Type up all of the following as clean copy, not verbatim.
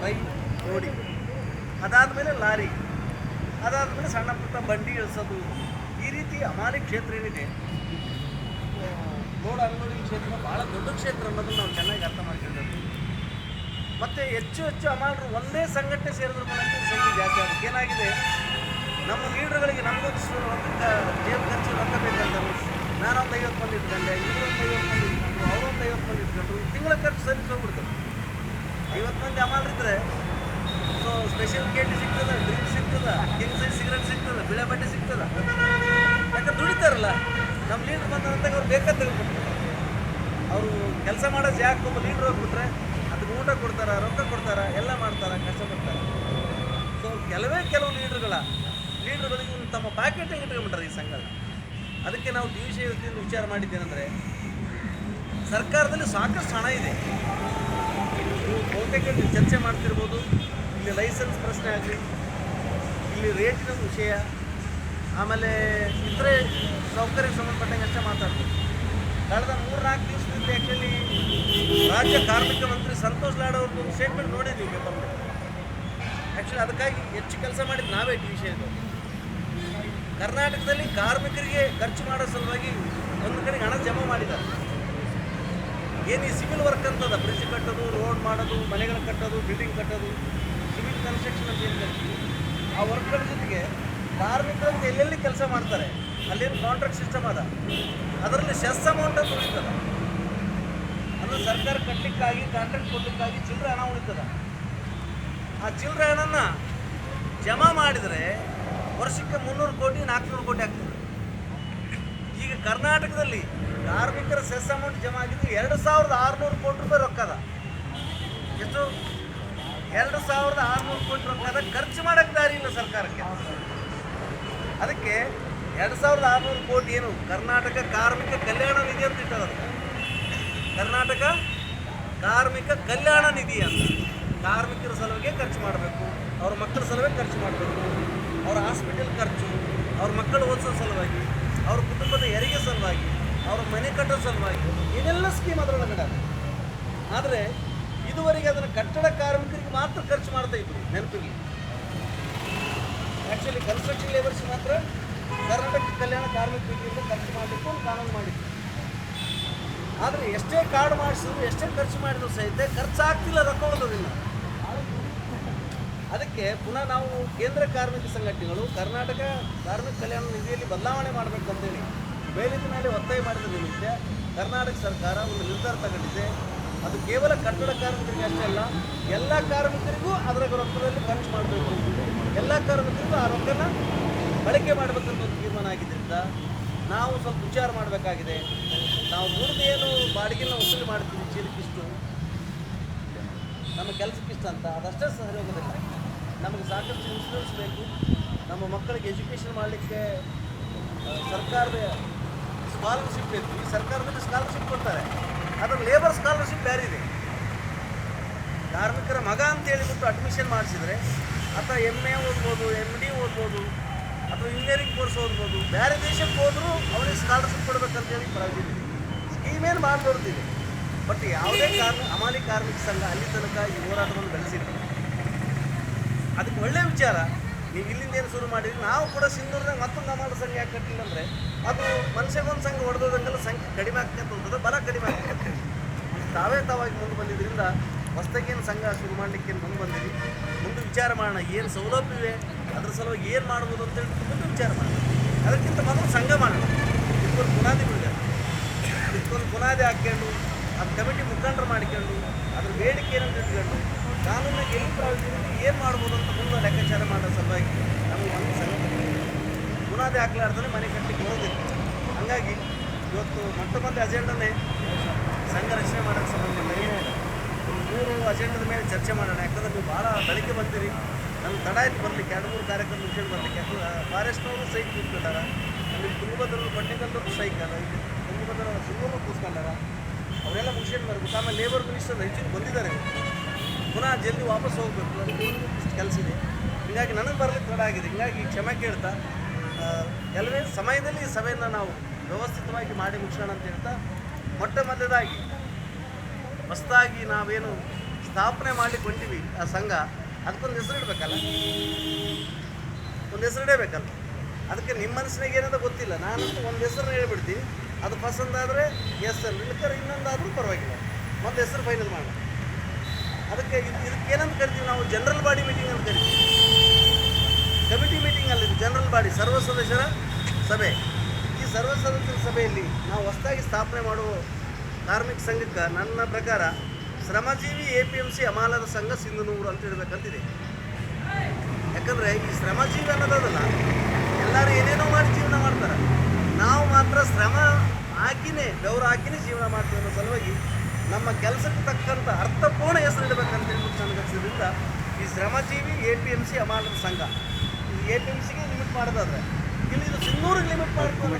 Fry ರೋಡಿ, ಅದಾದಮೇಲೆ lorry, ಅದಾದಮೇಲೆ ಸಣ್ಣ ಪುಟ್ಟ ಬಂಡಿ ಇಳಿಸೋದು. ಈ ರೀತಿ ಹಮಾಲಿ ಕ್ಷೇತ್ರ ಏನಿದೆ, ಲೋಡ್ ಅನ್ಲೋಡಿಂಗ್ ಕ್ಷೇತ್ರ ಭಾಳ ದೊಡ್ಡ ಕ್ಷೇತ್ರ ಅನ್ನೋದನ್ನು ನಾವು ಚೆನ್ನಾಗಿ ಅರ್ಥ ಮಾಡ್ಕೊಂಡಿರ್ತೀವಿ. ಮತ್ತು ಹೆಚ್ಚು ಹಮಾಲರು ಒಂದೇ ಸಂಘಟನೆ ಸೇರಿದ್ರ ಮೂಲಕ ಸಂಖ್ಯೆ ಜಾಸ್ತಿ ಆಗುತ್ತೆ. ಏನಾಗಿದೆ, ನಮ್ಮ ಲೀಡರ್ಗಳಿಗೆ ನಮಗೊಂದು ಜೇಬು ಖರ್ಚು ರೊಕ್ಕ ಬೇಕಂತರು, ನಾನೊಂದು 50 ಮಂದಿ ಇಟ್ಕೊಂಡೆ, ಇವರೊಂದು 50 ಮಂದಿ ಇಟ್ಕೊಂಡ್ರು, ಅವರೊಂದು 50 ಮಂದಿ ಇಟ್ಕೊಂಡ್ರು, ತಿಂಗಳ ಖರ್ಚು ಸರಿ ಹೋಗ್ಬಿಡ್ತದೆ. 50 ಮಂದಿ ಹಮಾಲರಿದ್ದರೆ ಸೊ ಸ್ಪೆಷಲ್ ಕೇಟಿ ಸಿಗ್ತದೆ, ಡ್ರಿಂಕ್ ಸಿಗ್ತದೆ, ಕಿಂಗ್ ಸೈಜ್ ಸಿಗರೇಟ್ ಸಿಗ್ತದೆ, ಬಿಳೆ ಬಟ್ಟೆ ಸಿಗ್ತದೆ. ಯಾಕಂದ್ರೆ ದುಡಿತಾರಲ್ಲ, ನಮ್ಮ ಲೀಡ್ರ್ ಬಂದಂತಾಗ ಅವ್ರು ಬೇಕಾದ ತೆಗೆದುಬಿಡ್ತಾರೆ. ಅವರು ಕೆಲಸ ಮಾಡೋ ಜಾಗಕ್ಕೆ ಒಬ್ಬ ಲೀಡ್ರ್ ಹೋಗ್ಬಿಟ್ರೆ ಅದಕ್ಕೆ ಊಟ ಕೊಡ್ತಾರೆ, ರೊಕ್ಕ ಕೊಡ್ತಾರೆ, ಎಲ್ಲ ಮಾಡ್ತಾರೆ, ಕಷ್ಟಪಡ್ತಾರೆ. ಸೊ ಕೆಲವು ಲೀಡ್ರ್ಗಳಿಗೆ ತಮ್ಮ ಪ್ಯಾಕೆಟಿಗೆ ಇಟ್ಕೊಂಡ್ಬಿಟ್ರೆ ಈ ಸಂಘ. ಅದಕ್ಕೆ ನಾವು ಡಿ ವಿ ಸಿ ವತಿಯಿಂದ ವಿಚಾರ ಮಾಡಿದ್ದೇನೆಂದರೆ, ಸರ್ಕಾರದಲ್ಲಿ ಸಾಕಷ್ಟು ಹಣ ಇದೆ. ನೀವು ಬಹುತೇಕ ಚರ್ಚೆ ಮಾಡ್ತಿರ್ಬೋದು. ಇಲ್ಲಿ ಲೈಸೆನ್ಸ್ ಪ್ರಶ್ನೆ ಆಗಲಿ, ಇಲ್ಲಿ ರೇಟಿನ ವಿಷಯ, ಆಮೇಲೆ ಇತರೆ ಸೌಕರ್ಯಕ್ಕೆ ಸಂಬಂಧಪಟ್ಟಂಗೆ ಅಷ್ಟೇ ಮಾತಾಡ್ಬೋದು. ಕಳೆದ 3-4 ದಿವಸದಿಂದ ಆ್ಯಕ್ಚುಲಿ ರಾಜ್ಯ ಕಾರ್ಮಿಕ ಮಂತ್ರಿ ಸಂತೋಷ್ ಲಾಡ್ ಅವ್ರದ್ದು ಸ್ಟೇಟ್ಮೆಂಟ್ ನೋಡಿದ್ದೀವಿ ಪೇಪರ್ನಲ್ಲಿ. ಆ್ಯಕ್ಚುಲಿ ಅದಕ್ಕಾಗಿ ಹೆಚ್ಚು ಕೆಲಸ ಮಾಡಿದ್ದು ನಾವೇ ಡಿ ವಿಷಯದ್ದು. ಕರ್ನಾಟಕದಲ್ಲಿ ಕಾರ್ಮಿಕರಿಗೆ ಖರ್ಚು ಮಾಡೋ ಸಲುವಾಗಿ ಒಂದು ಕಡೆಗೆ ಹಣ ಜಮಾ ಮಾಡಿದ್ದಾರೆ. ಏನು ಈ ಸಿವಿಲ್ ವರ್ಕ್ ಅಂತದ, ಬ್ರಿಡ್ಜ್ ಕಟ್ಟೋದು, ರೋಡ್ ಮಾಡೋದು, ಮನೆಗಳು ಕಟ್ಟೋದು, ಬಿಲ್ಡಿಂಗ್ ಕಟ್ಟೋದು, ಸಿವಿಲ್ ಕನ್ಸ್ಟ್ರಕ್ಷನ್ ಅಂತ ಏನು ಕಟ್ತೀವಿ, ಆ ವರ್ಕ್ಗಳ ಜೊತೆಗೆ ಕಾರ್ಮಿಕರಂತ ಎಲ್ಲೆಲ್ಲಿ ಕೆಲಸ ಮಾಡ್ತಾರೆ ಅಲ್ಲೇನು ಕಾಂಟ್ರಾಕ್ಟ್ ಸಿಸ್ಟಮ್ ಅದ, ಅದರಲ್ಲಿ ಸೆಸ್ ಅಮೌಂಟ್ ಅಂತ ಉಳಿತದ. ಅದು ಸರ್ಕಾರ ಕಟ್ಟಲಿಕ್ಕಾಗಿ, ಕಾಂಟ್ರಾಕ್ಟ್ ಕೊಡಲಿಕ್ಕಾಗಿ ಚಿಲ್ಲರೆ ಹಣ ಉಳಿತದ. ಆ ಚಿಲ್ಲರೆ ಹಣನ ಜಮಾ ಮಾಡಿದರೆ ವರ್ಷಕ್ಕೆ 300 ಕೋಟಿ 400 ಕೋಟಿ ಆಗ್ತದೆ. ಈಗ ಕರ್ನಾಟಕದಲ್ಲಿ ಕಾರ್ಮಿಕರ ಸೆಸ್ ಅಮೌಂಟ್ ಜಮಾ ಆಗಿದ್ದು 2600 ಕೋಟಿ ರೂಪಾಯಿ ರೊಕ್ಕದ. ಎಷ್ಟು? 2600 ಕೋಟಿ ರೊಕ್ಕದ. ಖರ್ಚು ಮಾಡೋಕ್ಕೆ ದಾರಿ ಇಲ್ಲ ಸರ್ಕಾರಕ್ಕೆ. ಅದಕ್ಕೆ 2600 ಕೋಟಿ ಏನು ಕರ್ನಾಟಕ ಕಾರ್ಮಿಕ ಕಲ್ಯಾಣ ನಿಧಿ ಅಂತ ಇಟ್ಟದ. ಕರ್ನಾಟಕ ಕಾರ್ಮಿಕ ಕಲ್ಯಾಣ ನಿಧಿ ಅಂತ ಕಾರ್ಮಿಕರ ಸಲುವಾಗಿ ಖರ್ಚು ಮಾಡಬೇಕು, ಅವ್ರ ಮಕ್ಕಳ ಸಲುವಾಗಿ ಖರ್ಚು ಮಾಡಬೇಕು, ಅವ್ರ ಹಾಸ್ಪಿಟಲ್ ಖರ್ಚು, ಅವ್ರ ಮಕ್ಕಳು ಓದಿಸೋ ಸಲುವಾಗಿ, ಅವ್ರ ಕುಟುಂಬದ ಹೆರಿಗೆ ಸಲುವಾಗಿ, ಅವ್ರ ಮನೆ ಕಟ್ಟೋ ಸಲುವಾಗಿ, ಏನೆಲ್ಲ ಸ್ಕೀಮ್ ಅದರೊಳಗಡೆ. ಆದರೆ ಇದುವರೆಗೆ ಅದನ್ನು ಕಟ್ಟಡ ಕಾರ್ಮಿಕರಿಗೆ ಮಾತ್ರ ಖರ್ಚು ಮಾಡ್ತಾ ಇದ್ರು, ನೆನಪಿರಲಿ. ಆ್ಯಕ್ಚುಲಿ ಕನ್ಸ್ಟ್ರಕ್ಷನ್ ಲೇಬರ್ಸ್ ಮಾತ್ರ ಕರ್ನಾಟಕ ಕಲ್ಯಾಣ ಕಾರ್ಮಿಕರಿಂದ ಖರ್ಚು ಮಾಡಲಿಕ್ಕೆ ಒಂದು ಕಾನೂನು ಮಾಡಿದ್ರು. ಆದರೆ ಎಷ್ಟೇ ಕಾರ್ಡ್ ಮಾಡಿಸಿದ್ರು, ಎಷ್ಟೇ ಖರ್ಚು ಮಾಡಿದ್ರು ಸಹಿತ ಖರ್ಚಾಗ್ತಿಲ್ಲ, ರೊಕ್ಕ ಉಳಿದೋದಿಲ್ಲ. ಅದಕ್ಕೆ ಪುನಃ ನಾವು ಕೇಂದ್ರ ಕಾರ್ಮಿಕ ಸಂಘಟನೆಗಳು ಕರ್ನಾಟಕ ಕಾರ್ಮಿಕ ಕಲ್ಯಾಣ ನಿಧಿಯಲ್ಲಿ ಬದಲಾವಣೆ ಮಾಡಬೇಕಂತೇಳಿ ಮೇಲಿನ ಮೇಲೆ ಒತ್ತಾಯ ಮಾಡಿದ ನಿಮಿತ್ತ ಕರ್ನಾಟಕ ಸರ್ಕಾರ ಒಂದು ನಿರ್ಧಾರ ತಗೊಂಡಿದೆ. ಅದು ಕೇವಲ ಕಟ್ಟಡ ಕಾರ್ಮಿಕರಿಗೆ ಅಷ್ಟೇ ಅಲ್ಲ, ಎಲ್ಲ ಕಾರ್ಮಿಕರಿಗೂ ಅದರ ರೊಕ್ಕದಲ್ಲಿ ಖರ್ಚು ಮಾಡಬೇಕು, ಎಲ್ಲ ಕಾರ್ಮಿಕರಿಗೂ ಆ ರೊಕ್ಕನ ಬಳಕೆ ಮಾಡಬೇಕಂತ ಒಂದು ತೀರ್ಮಾನ ಆಗಿದ್ದರಿಂದ ನಾವು ಸ್ವಲ್ಪ ವಿಚಾರ ಮಾಡಬೇಕಾಗಿದೆ. ನಾವು ಏನು ಬಾಡಿಗೆನ ವಸೂಲಿ ಮಾಡ್ತೀವಿ, ಚೀಲಕ್ಕಿಷ್ಟು, ನಮ್ಮ ಕೆಲಸಕ್ಕಿಷ್ಟು ಅಂತ, ಅದಷ್ಟೇ ಸರಿ ಹೋಗೋದಿಲ್ಲ. ನಮಗೆ ಸಾಕಷ್ಟು ಇನ್ಶೂರೆನ್ಸ್ ಬೇಕು. ನಮ್ಮ ಮಕ್ಕಳಿಗೆ ಎಜುಕೇಷನ್ ಮಾಡಲಿಕ್ಕೆ ಸರ್ಕಾರದ ಸ್ಕಾಲರ್ಶಿಪ್ ಬೇಕು. ಈ ಸರ್ಕಾರದಲ್ಲಿ ಸ್ಕಾಲರ್ಶಿಪ್ ಕೊಡ್ತಾರೆ, ಅದರ ಲೇಬರ್ ಸ್ಕಾಲರ್ಶಿಪ್ ಬೇರೆ ಇದೆ. ಕಾರ್ಮಿಕರ ಮಗ ಅಂತ ಹೇಳಿಬಿಟ್ಟು ಅಡ್ಮಿಷನ್ ಮಾಡಿಸಿದರೆ ಅಥವಾ MA ಓದ್ಬೋದು, MD ಓದ್ಬೋದು, ಅಥವಾ ಇಂಜಿನಿಯರಿಂಗ್ ಕೋರ್ಸ್ ಓದ್ಬೋದು, ಬೇರೆ ದೇಶಕ್ಕೆ ಹೋದರೂ ಅವರಿಗೆ ಸ್ಕಾಲರ್ಶಿಪ್ ಕೊಡಬೇಕಂತೇಳಿ ಪ್ರಾವಿಷನ್ ಸ್ಕೀಮೇನು ಮಾಡಿದೋರ್ತೀವಿ. ಬಟ್ ಯಾವುದೇ ಹಮಾಲಿ ಕಾರ್ಮಿಕ ಸಂಘ ಅಲ್ಲಿ ತನಕ ಈ ಹೋರಾಟವನ್ನು ಬೆಳೆಸಿಲ್ಲ. ಅದಕ್ಕೆ ಒಳ್ಳೆಯ ವಿಚಾರ. ನೀವು ಇಲ್ಲಿಂದ ಏನು ಶುರು ಮಾಡಿರಿ, ನಾವು ಕೂಡ ಸಿಂಧೂರಿನಾಗ ಮತ್ತೊಂದು ಹಮಾಲಿ ಸಂಘ ಯಾಕೆ ಕಟ್ಟಿಲ್ಲ ಅಂದರೆ, ಅದು ಮನುಷ್ಯಗೊಂದು ಸಂಘ ಹೊಡೆದೋದಂಗೆಲ್ಲ ಸಂಖ್ಯೆ ಕಡಿಮೆ ಆಗ್ತದೆ ಹೋಗ್ತದೆ, ಬಲ ಕಡಿಮೆ ಆಗ್ತದೆ. ತಾವಾಗಿ ಮುಂದೆ ಬಂದಿದ್ದರಿಂದ ಹೊಸದಾಗೇನು ಸಂಘ ಶುರು ಮಾಡಲಿಕ್ಕೆ ಮುಂದೆ ಬಂದಿರಿ. ಮುಂದೆ ವಿಚಾರ ಮಾಡೋಣ, ಏನು ಸೌಲಭ್ಯವಿವೆ, ಅದ್ರ ಸಲುವಾಗಿ ಏನು ಮಾಡ್ಬೋದು ಅಂತೇಳಿ ಮುಂದೆ ವಿಚಾರ ಮಾಡೋಣ. ಅದಕ್ಕಿಂತ ಮೊದಲು ಸಂಘ ಮಾಡೋಣ. ಇದಕ್ಕೊಂದು ಬುನಾದಿ ಬಿಡಬೇಕು. ಇದಕ್ಕೊಂದು ಬುನಾದಿ ಹಾಕ್ಕೊಂಡು ಅದು ಕಮಿಟಿ ಮುಖಂಡರು ಮಾಡಿಕೊಂಡು ಅದ್ರ ಬೇಡಿಕೆ ಏನಂತ ಇಟ್ಕೊಂಡು ಕಾನೂನಾಗ ಎಲ್ಲಿ ಪ್ರಾವಿಷನ್ ಏನು ಮಾಡ್ಬೋದು ಅಂತ ಮುಂದೆ ಲೆಕ್ಕಾಚಾರ ಮಾಡೋ ಸಲುವಾಗಿ ನಮಗೆ ಒಂದು ಸಂಘ ಬುನಾದಿ ಹಾಕ್ಲಾರ್ದೇ ಮನೆ ಕಟ್ಟಲಿಕ್ಕೆ ಹೋಗೋದಿಲ್ಲ. ಹಾಗಾಗಿ ಇವತ್ತು ಮೊಟ್ಟ ಅಜೆಂಡನೇ ಸಂಘ ರಚನೆ ಮಾಡೋಕ್ಕೆ ಸಂಬಂಧಪಟ್ಟ ಒಂದು 3 ಅಜೆಂಡದ ಮೇಲೆ ಚರ್ಚೆ ಮಾಡೋಣ. ಯಾಕಂದ್ರೆ ನೀವು ಭಾಳ ಬೆಳಗ್ಗೆ ಬಂದಿರಿ, ನಮ್ಗೆ ತಡ ಆಯ್ತು ಬರಲಿಕ್ಕೆ, 2-3 ಕಾರ್ಯಕ್ರಮ ಮುಗಿಸ್ಕೊಂಡು ಬರಲಿಕ್ಕೆ. ಯಾಕಂದ್ರೆ ಫಾರೆಸ್ಟ್ನವರು ಸೈಕ್ ಕೂತ್ಕೊಂಡಾರ, ಅಲ್ಲಿ ತುಂಗಭದ್ರರು ಬಂಡಿಕಲ್ದವ್ರು ಸೈಕ್ ಅಲ್ಲ, ಇಲ್ಲಿ ತುಂಗಭದ್ರ ಸಿಂಗೂರು ಕೂತ್ಕೊಂಡಾರ, ಅವರೆಲ್ಲ ಮುಗಿಸ್ಕೊಂಡು ಬರ್ಬೇಕು. ಆಮೇಲೆ ಲೇಬರ್ ಮಿನಿಸ್ಟರ್ ರೈಚೂರು ಬಂದಿದ್ದಾರೆ, ಪುನಃ ಜಲ್ದಿ ವಾಪಸ್ ಹೋಗಬೇಕು, ಅದಕ್ಕೆ ಇಷ್ಟು ಕೆಲಸ ಇದೆ. ಹೀಗಾಗಿ ನನಗೆ ಬರಲಿಕ್ಕೆ ತಡ ಆಗಿದೆ. ಹೀಗಾಗಿ ಕ್ಷಮೆ ಕೇಳ್ತಾ ಕೆಲವೇ ಸಮಯದಲ್ಲಿ ಈ ಸಭೆಯನ್ನು ನಾವು ವ್ಯವಸ್ಥಿತವಾಗಿ ಮಾಡಿ ಮುಗಿಸೋಣ ಅಂತ ಹೇಳ್ತಾ, ಮೊದಲದಾಗಿ ಹೊಸದಾಗಿ ನಾವೇನು ಸ್ಥಾಪನೆ ಮಾಡ್ಲಿಕ್ಕೆ ಹೊಂಟಿವಿ ಆ ಸಂಘ, ಅದಕ್ಕೊಂದು ಹೆಸರು ಇಡಬೇಕಲ್ಲ, ಒಂದು ಹೆಸರು ಇಡಬೇಕಲ್ಲ. ಅದಕ್ಕೆ ನಿಮ್ಮ ಮನಸ್ಸಿನಾಗ ಏನಂತ ಗೊತ್ತಿಲ್ಲ, ನಾನಂತೂ ಒಂದು ಹೆಸರನ್ನ ಹೇಳ್ಬಿಡ್ತೀನಿ, ಅದು ಪಸಂದಾದರೆ ಎಸ್ ಇಲ್ಲಕ್ಕಾರೆ ಇನ್ನೊಂದಾದರೂ ಪರವಾಗಿಲ್ಲ, ಒಂದು ಹೆಸರು ಫೈನಲ್ ಮಾಡೋಣ. ಅದಕ್ಕೆ ಇದಕ್ಕೇನಂತ ಕರಿತೀವಿ ನಾವು, ಜನರಲ್ ಬಾಡಿ ಮೀಟಿಂಗ್ ಅಂತ ಕರಿತೀವಿ. ಕಮಿಟಿ ಮೀಟಿಂಗ್ ಅಲ್ಲ, ಇದು ಜನರಲ್ ಬಾಡಿ, ಸರ್ವ ಸದಸ್ಯರ ಸಭೆ. ಈ ಸರ್ವ ಸದಸ್ಯರ ಸಭೆಯಲ್ಲಿ ನಾವು ಹೊಸದಾಗಿ ಸ್ಥಾಪನೆ ಮಾಡುವ ಕಾರ್ಮಿಕ ಸಂಘಕ್ಕೆ ನನ್ನ ಪ್ರಕಾರ ಶ್ರಮಜೀವಿ APMC ಹಮಾಲರ ಸಂಘ ಸಿಂಧನೂರು ಅಂತ ಇಡಬೇಕಂತಿದೆ. ಯಾಕಂದರೆ ಈ ಶ್ರಮಜೀವಿ ಅನ್ನೋದಲ್ಲ, ಎಲ್ಲರೂ ಏನೇನೋ ಮಾಡಿ ಜೀವನ ಮಾಡ್ತಾರೆ, ನಾವು ಮಾತ್ರ ಶ್ರಮ ಹಾಕಿನೇ ಬೆವರು ಹಾಕಿನೇ ಜೀವನ ಮಾಡ್ತೀವಿ ಅನ್ನೋ ಸಲುವಾಗಿ ನಮ್ಮ ಕೆಲಸಕ್ಕೆ ತಕ್ಕಂಥ ಅರ್ಥಪೂರ್ಣ ಹೆಸರು ಇಡಬೇಕಂತ ಹೇಳ್ಬಿಟ್ಟು ನನಗನ್ಸಿದ್ರಿಂದ ಈ ಶ್ರಮಜೀವಿ APMC ಹಮಾಲರ ಸಂಘ. ಇದು APMCಗೆ ಲಿಮಿಟ್ ಮಾಡೋದಾದ್ರೆ ಇಲ್ಲಿ ಇದು ಸಿಂಧೂರಿಗೆ ಲಿಮಿಟ್ ಮಾಡ್ಕೊಂಡು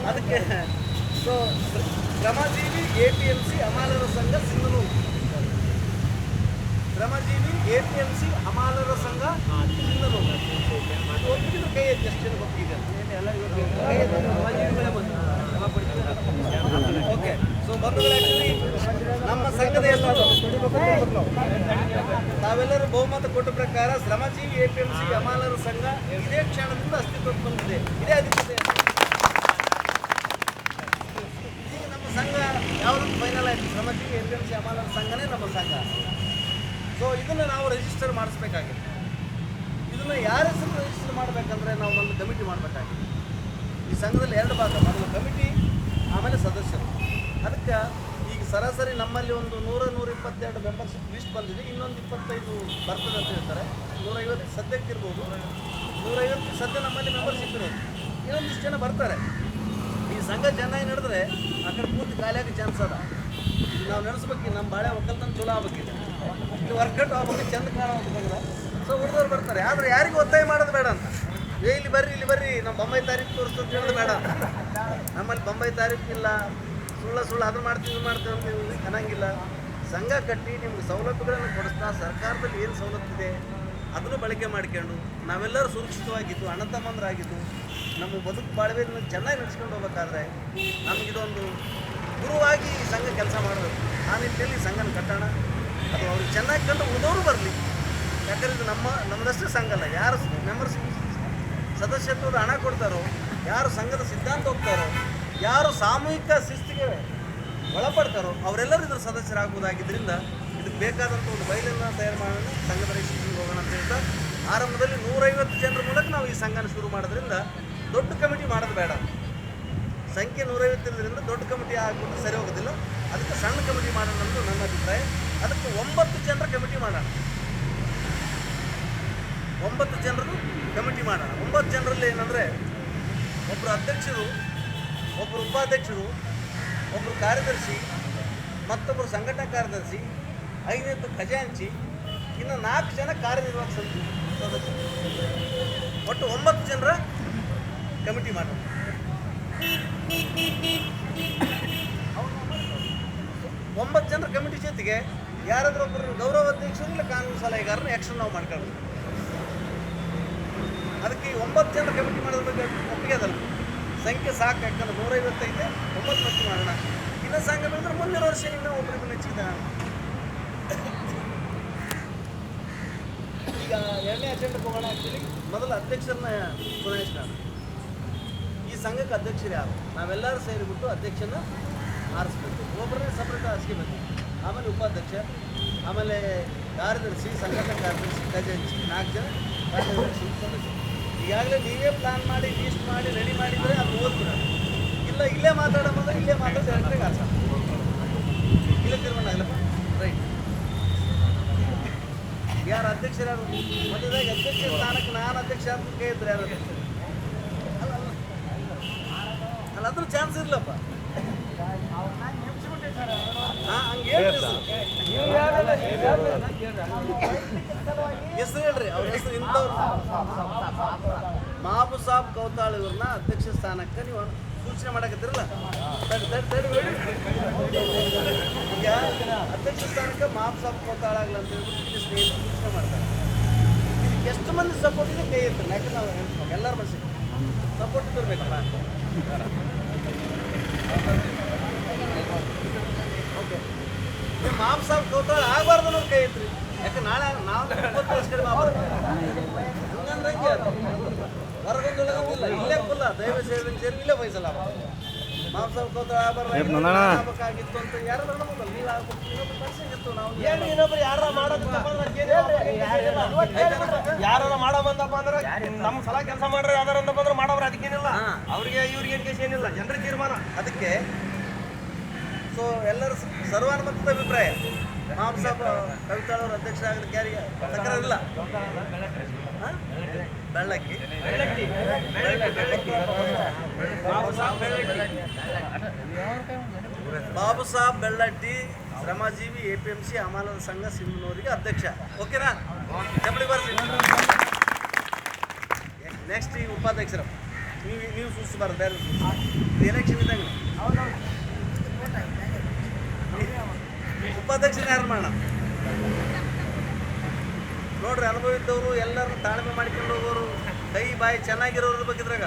ಅದಕ್ಕೆ ಸೊ ಶ್ರಮಜೀವಿ APMC ಹಮಾಲರ ಸಂಘ ಸಿಂಧನೂರು. ಶ್ರಮಜೀವಿ APMC ಹಮಾಲರ ಸಂಘ ಸಿಂಧನೂರು. ಒಪ್ಪಿಗಿದ್ರು ಕೈ ಎತ್ತಿ, ಎಷ್ಟು ಜನ ಒಪ್ಪಿಗೆ ಓಕೆ. ಸೊ ಬಂಧುಗಳಾಗಿ ನಮ್ಮ ಸಂಘದ ಎಲ್ಲರೂ ತಾವೆಲ್ಲರೂ ಬಹುಮತ ಕೊಟ್ಟ ಪ್ರಕಾರ ಶ್ರಮಜೀವಿ APMC ಹಮಾಲರ ಸಂಘ ಇದೇ ಕ್ಷಣದಿಂದ ಅಸ್ತಿತ್ವಕ್ಕೆ ಬಂದಿದೆ, ಇದೇ ಅಧಿಕೃತ. ಈಗ ನಮ್ಮ ಸಂಘ ಯಾವುದು ಫೈನಲ್ ಆಯಿತು, ಶ್ರಮಜೀವಿ APMC ಹಮಾಲರ ಸಂಘನೇ ನಮ್ಮ ಸಂಘ. ಸೊ ಇದನ್ನು ನಾವು ರಿಜಿಸ್ಟರ್ ಮಾಡಿಸ್ಬೇಕಾಗಿದೆ. ಇದನ್ನು ಯಾರ ಹೆಸರು ರಿಜಿಸ್ಟರ್ ಮಾಡಬೇಕಂದ್ರೆ ನಾವು ಒಂದು ಕಮಿಟಿ ಮಾಡಬೇಕಾಗಿದೆ. ಈ ಸಂಘದಲ್ಲಿ 2 ಭಾಗ, ಮೊದಲು ಕಮಿಟಿ ಆಮೇಲೆ ಸದಸ್ಯರು. ಅದಕ್ಕೆ ಈಗ ಸರಾಸರಿ ನಮ್ಮಲ್ಲಿ ಒಂದು 100-122 ಮೆಂಬರ್ಶಿಪ್ ಲಿಸ್ಟ್ ಬಂದಿದೆ, ಇನ್ನೊಂದು 25 ಬರ್ತದೆ ಅಂತ ಹೇಳ್ತಾರೆ. 150 ಸದ್ಯಕ್ಕೆ ಇರ್ಬೋದು, 150 ಸದ್ಯ ನಮ್ಮಲ್ಲಿ ಮೆಂಬರ್ಶಿಪ್ ಇರೋದು, ಇನ್ನೊಂದಿಷ್ಟು ಜನ ಬರ್ತಾರೆ. ಈ ಸಂಘ ಚೆನ್ನಾಗಿ ನಡೆದ್ರೆ ಆ ಕಡೆ ಪೂರ್ತಿ ಖಾಲಿಯಾಗಿ ಚಾನ್ಸ್ ಅದ. ನಾವು ನಡೆಸ್ಬೇಕು, ನಮ್ಮ ಬಾಳೆ ಒಕ್ಕಲ್ತನ ಚಲೋ ಆಗ್ಬೇಕಿದೆ, ಇದು ವರ್ಕೌಟ್ ಆಗ್ಬೇಕು, ಚೆಂದ ಕಾಣೋದು. ಸೊ ಹುಡುಗರು ಬರ್ತಾರೆ, ಆದರೆ ಯಾರಿಗೂ ಒತ್ತಾಯ ಮಾಡೋದು ಬೇಡ ಅಂತ. ಇಲ್ಲಿ ಬರ್ರಿ ನಮ್ಮ ಬೊಂಬೈ ತಾರೀಕು ತೋರಿಸ್ತು ಅಂತ ಹೇಳೋದು ಬೇಡ. ನಮ್ಮಲ್ಲಿ ಬೊಂಬೈ ತಾರೀಕು ಇಲ್ಲ, ಸುಳ್ಳು ಅದು ಮಾಡ್ತೀವಿ ಅಂತ ಅನ್ನಂಗಿಲ್ಲ. ಸಂಘ ಕಟ್ಟಿ ನಿಮ್ಗೆ ಸವಲತ್ತುಗಳನ್ನು ಕೊಡಿಸ್ತಾ ಸರ್ಕಾರದಲ್ಲಿ ಏನು ಸವಲತ್ತಿದೆ ಅದನ್ನು ಬಳಕೆ ಮಾಡ್ಕೊಂಡು ನಾವೆಲ್ಲರೂ ಸುರಕ್ಷಿತವಾಗಿದ್ದು ಅಣ್ಣ ತಮ್ಮಂದರಾಗಿದ್ದು ನಮ್ಮ ಬದುಕು ಬಾಳ್ವೆಯನ್ನು ಚೆನ್ನಾಗಿ ನಡೆಸ್ಕೊಂಡು ಹೋಗ್ಬೇಕಾದ್ರೆ ನಮಗಿದೊಂದು ಗುರುವಾಗಿ ಈ ಸಂಘ ಕೆಲಸ ಮಾಡಬೇಕು. ಆ ನಿಟ್ಟಿನಲ್ಲಿ ಸಂಘನ ಕಟ್ಟೋಣ, ಅದು ಅವ್ರಿಗೆ ಚೆನ್ನಾಗಿ ಕಂಡು ಉಳಿದವರು ಬರಲಿ. ಯಾಕಂದರೆ ಇದು ನಮ್ಮದಷ್ಟೇ ಸಂಘ ಅಲ್ಲ, ಯಾರು ಮೆಂಬರ್ಶಿಪ್ ಸದಸ್ಯತ್ವದ ಹಣ ಕೊಡ್ತಾರೋ, ಯಾರು ಸಂಘದ ಸಿದ್ಧಾಂತ ಹೋಗ್ತಾರೋ, ಯಾರು ಸಾಮೂಹಿಕ ಶಿಸ್ತಿಗೆ ಒಳಪಡ್ತಾರೋ ಅವರೆಲ್ಲರೂ ಇದರ ಸದಸ್ಯರಾಗುವುದಾಗಿದ್ದರಿಂದ ಇದಕ್ಕೆ ಬೇಕಾದಂಥ ಒಂದು ಬಯಲನ್ನು ತಯಾರು ಮಾಡೋಣ, ಸಂಘದ ರಿಜಿಸ್ಟ್ರೇಷನ್ಗೆ ಹೋಗೋಣ ಅಂತ ಹೇಳ್ತಾ ಆರಂಭದಲ್ಲಿ 150 ಜನರ ಮೂಲಕ ನಾವು ಈ ಸಂಘನ ಶುರು ಮಾಡೋದ್ರಿಂದ ದೊಡ್ಡ ಕಮಿಟಿ ಮಾಡೋದು ಬೇಡ. ಸಂಖ್ಯೆ 150 ಇರೋದ್ರಿಂದ ದೊಡ್ಡ ಕಮಿಟಿ ಆಗ್ಬಿಟ್ಟು ಸರಿ ಹೋಗೋದಿಲ್ಲ. ಅದಕ್ಕೆ ಸಣ್ಣ ಕಮಿಟಿ ಮಾಡೋಣ ಅನ್ನೋದು ನನ್ನ ಅಭಿಪ್ರಾಯ. ಅದಕ್ಕೆ 9 ಜನರ ಕಮಿಟಿ ಮಾಡೋಣ, 9 ಜನರದು ಕಮಿಟಿ ಮಾಡೋಣ. 9 ಜನರಲ್ಲಿ ಏನಂದರೆ ಒಬ್ಬರು ಅಧ್ಯಕ್ಷರು, ಒಬ್ಬರು ಉಪಾಧ್ಯಕ್ಷರು, ಒಬ್ಬರು ಕಾರ್ಯದರ್ಶಿ, ಮತ್ತೊಬ್ಬರು ಸಂಘಟನಾ ಕಾರ್ಯದರ್ಶಿ, 5ನೇದು ಖಜಾಂಚಿ, ಇನ್ನು 4 ಜನ ಕಾರ್ಯನಿರ್ವಾಹಕ ಸಮಿತಿ ಸದಸ್ಯರು. ಒಟ್ಟು 9 ಜನರ ಕಮಿಟಿ ಮಾಡೋಣ. 9 ಜನರ ಕಮಿಟಿ ಜೊತೆಗೆ ಯಾರಾದರೂ ಒಬ್ಬರು ಗೌರವ ಅಧ್ಯಕ್ಷರು ಇಲ್ಲ ಕಾನೂನು ಸಲಹೆಗಾರನ ಆ್ಯಕ್ಷನ್ ನಾವು ಮಾಡ್ಕೊಳ್ಳೋದು. ಅದಕ್ಕೆ 9 ಜನರ ಕಮಿಟಿ ಮಾಡೋದ್ರ ಬಗ್ಗೆ ಒಪ್ಪಿಗೆ ಅದಲ್ಲ, ಸಂಖ್ಯೆ ಸಾಕು. ಯಾಕಂದ್ರೆ 155 9 ಮಂದಿ ಮಾಡೋಣ. ಇನ್ನೂ ಸಂಘ ಬೆಳೆದ್ರೆ ಮುಂದಿನ ವರ್ಷ ಇನ್ನೂ ಒಬ್ಬರಿಗೂ ಹೆಚ್ಚಿದ. ಈಗ 2ನೇ ಅಜೆಂಡಕ್ಕೆ ಹೋಗೋಣ. ಆ್ಯಕ್ಚುಲಿ ಮೊದಲು ಅಧ್ಯಕ್ಷರನ್ನ ಚುನಾಯಿಸೋಣ. ಈ ಸಂಘಕ್ಕೆ ಅಧ್ಯಕ್ಷರು ಯಾರು? ನಾವೆಲ್ಲರೂ ಸೇರಿಬಿಟ್ಟು ಅಧ್ಯಕ್ಷನ ಆರಿಸ್ಬೇಕು. ಒಬ್ಬರನ್ನೇ ಸಪ್ರೇಟ್ ಆರಿಸ್ಕೋಬೇಕು. ಆಮೇಲೆ ಉಪಾಧ್ಯಕ್ಷ, ಆಮೇಲೆ ಕಾರ್ಯದರ್ಶಿ, ಸಂಘಟನಾ ಕಾರ್ಯದರ್ಶಿ, ಖಜಾಂಚಿ, 4 ಜನ ಕಾರ್ಯದರ್ಶಿ ಸದಸ್ಯರು. ಈಗಾಗಲೇ ನೀವೇ ಪ್ಲಾನ್ ಮಾಡಿ ಲೀಸ್ಟ್ ಮಾಡಿ ರೆಡಿ ಮಾಡಿದರೆ ಅದು ಓದ್ಬಿಡ. ಇಲ್ಲ ಇಲ್ಲೇ ಮಾತಾಡೋ ಮೊದಲು ಇಲ್ಲೇ ಮಾತಾಡೋ ಡೈರೆಕ್ಟಾಗಿ ಆರ್ಸ, ಇಲ್ಲೇ ತೀರ್ಮಾನ ಆಗಲಪ್ಪ. ರೈಟ್, ಯಾರು ಅಧ್ಯಕ್ಷರು ಯಾರು? ಮೊದಲಾಗಿ ಅಧ್ಯಕ್ಷ ಸ್ಥಾನಕ್ಕೆ ನಾನು ಅಧ್ಯಕ್ಷ ಅಂತ ಕೈ ಇದ್ರೆ ಯಾರು ಅಲ್ಲ ಅದ್ರ ಚಾನ್ಸ್ ಇರಲಪ್ಪ. ಹಂಗೆ ಹೆಸರು ಹೇಳ್ರಿ, ಅವ್ರ ಹೆಸರು ಇಂಥವ್ರು. ಮಹಬೂಬ್ ಸಾಬ್ ಕೌತಾಳ್ ಇವ್ರನ್ನ ಅಧ್ಯಕ್ಷ ಸ್ಥಾನಕ್ಕೆ ನೀವು ಸೂಚನೆ ಮಾಡಕತ್ತಿರಲ್ಲ. ಈಗ ಅಧ್ಯಕ್ಷ ಸ್ಥಾನಕ್ಕೆ ಮಹಬೂಬ್ ಸಾಬ್ ಕೌತಾಳ್ ಆಗಲ್ಲ ಅಂತ ಹೇಳ್ಬಿಟ್ಟು ಸ್ನೇಹಿತರು ಸೂಚನೆ ಮಾಡ್ತಾರೆ. ಇದಕ್ಕೆ ಎಷ್ಟು ಮಂದಿ ಸಪೋರ್ಟ್ ಇದೆ ಕೈ ಇರ್ತಾರೆ. ಯಾಕಂದ್ರೆ ನಾವು ಹೇಳ್ತೀವಿ ಎಲ್ಲರ ಮನಸ್ಸಿಗೆ ಸಪೋರ್ಟ್ ಇರ್ಬೇಕಲ್ಲ. ಮಾಂಸ ಕೌತಾಳ ಆಗಬಾರ್ದು ಅನ್ನೋದು ಕೈ ಐತ್ರಿ. ಯಾಕೆ ನಾಳೆ ನಾವು ಹಂಗಂದ್ರಂಗೆ ಹೊರಗೊಂದಿಲ್ಲ ಇಲ್ಲೇ ಫುಲ್ಲ ದೈವ ಸೇವೆ ಸೇರಿ ಇಲ್ಲೇ ಬಯಸಲ್ಲ ಮಾಂಸ ಕೌತಾಳ ಆಗಬಾರ್ದಾಗಿತ್ತು ಅಂತ ಯಾರು ನೋಡೋದಿಲ್ಲ. ನೀವು ಆಗ್ಬಿಟ್ಟು ನಾವು ಏನು ಇನ್ನೊಬ್ರು ಯಾರ ಮಾಡೋದು ಯಾರು ಮಾಡೋ ಬಂದಪ್ಪ ಅಂದ್ರೆ ನಮ್ಮ ಸಲ ಕೆಲಸ ಮಾಡ್ರೆ ಯಾವ್ದಾರ ಅಂತ ಬಂದ್ರೆ ಮಾಡೋರು ಅದಕ್ಕೇನಿಲ್ಲ. ಅವ್ರಿಗೆ ಇವ್ರಿಗೆ ಏನು ಕೇಸ್ ಏನಿಲ್ಲ, ಜನರ ತೀರ್ಮಾನ. ಅದಕ್ಕೆ ಸೊ ಎಲ್ಲರ ಸರ್ವಾನುಮತದ ಅಭಿಪ್ರಾಯ ಮಾಂಸ ಕವಿತಾಳವ್ರ ಅಧ್ಯಕ್ಷ ಆಗಲಿಕ್ಕೆ ಯಾರಿಗೆ ತಕರಾರಿಲ್ಲ. ಬೆಳ್ಳಕ್ಕಿ ಬಾಬು ಸಾಬ್ ಬೆಳ್ಳಟ್ಟಿ ಶ್ರಮಜೀವಿ APMC ಹಮಾಲರ ಸಂಘ ಸಿಂಧನೂರಿಗೆ ಅಧ್ಯಕ್ಷ. ಓಕೆನಾ? ಚಪ್ಪಡಿ ಬರ್ರಿ. ನೆಕ್ಸ್ಟ್ ಈ ಉಪಾಧ್ಯಕ್ಷರು ನೀವು ಸೂಚಿಸಬಾರ್ದು, ಬೇರೆ ಇದು ಎಲೆಕ್ಷನ್ ಇದ್ದಂಗೆ. ಉಪಾಧ್ಯಕ್ಷನ ಯಾರು ಮಾಡೋಣ ನೋಡ್ರಿ. ಅನುಭವ ಇದ್ದವರು ಎಲ್ಲರೂ ತಾಳ್ಮೆ ಮಾಡ್ಕೊಂಡು ಹೋಗೋರು, ಕೈ ಬಾಯಿ ಚೆನ್ನಾಗಿರೋದ್ರ ಬಗ್ಗಿದ್ರಾಗ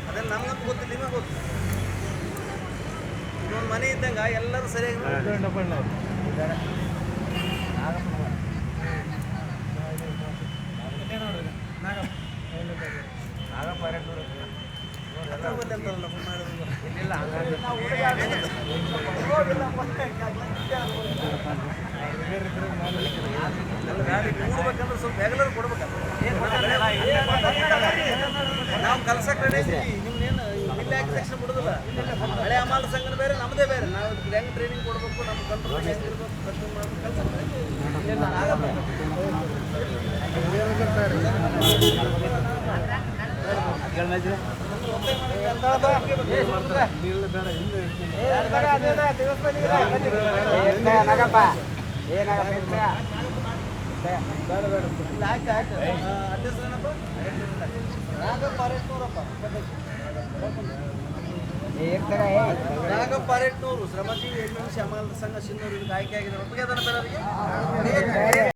ಅದೆಲ್ಲ ನಮ್ಗಂತೂ ಗೊತ್ತಿಲ್ಲ, ನಿಮಗೆ ಗೊತ್ತು. ಇನ್ನೊಂದು ಮನೆ ಇದ್ದಂಗೆ ಎಲ್ಲರೂ ಸರಿಯಾಗಿ ಗಾಡಿ ಕೂಡ್ಬೇಕಂದ್ರೆ ಸ್ವಲ್ಪ ರೆಗ್ಯುಲರ್ ಕೊಡ್ಬೇಕಂತ ನಾವು ಕಲ್ಸಕ್ಕೆ ರೆಡಿ ಇದ್ದೀವಿ. ನಿಮ್ನೇನು ಇಲ್ಲಿ ಹಾಕಿದ ತಕ್ಷಣ ಬಿಡೋದಿಲ್ಲ. ಹಳೆ ಹಮಾಲ ಸಂಘನ ಬೇರೆ ನಮ್ಮದೇ ಬೇರೆ. ನಾವು ಹೆಂಗೆ ಟ್ರೈನಿಂಗ್ ಕೊಡಬೇಕು, ನಮ್ಮ ಕಂಟ್ರೋಲ್ ಹೆಂಗೆ ಇರಬೇಕು, ಕಸ್ಟಮ್ ಮಾಡಬೇಕು, ನಾಗಪ್ಪ ಅರೇಟ್ನೂರು ಶ್ರಮಜೀವಿ APMC ಹಮಾಲರ ಸಂಘ ಸಿಂಧನೂರು ಆಯ್ಕೆ ಆಗಿದೆ. ಒಪ್ಪಿಗೆ ಅದನ್ನು ಬೇರೆಯವರಿಗೆ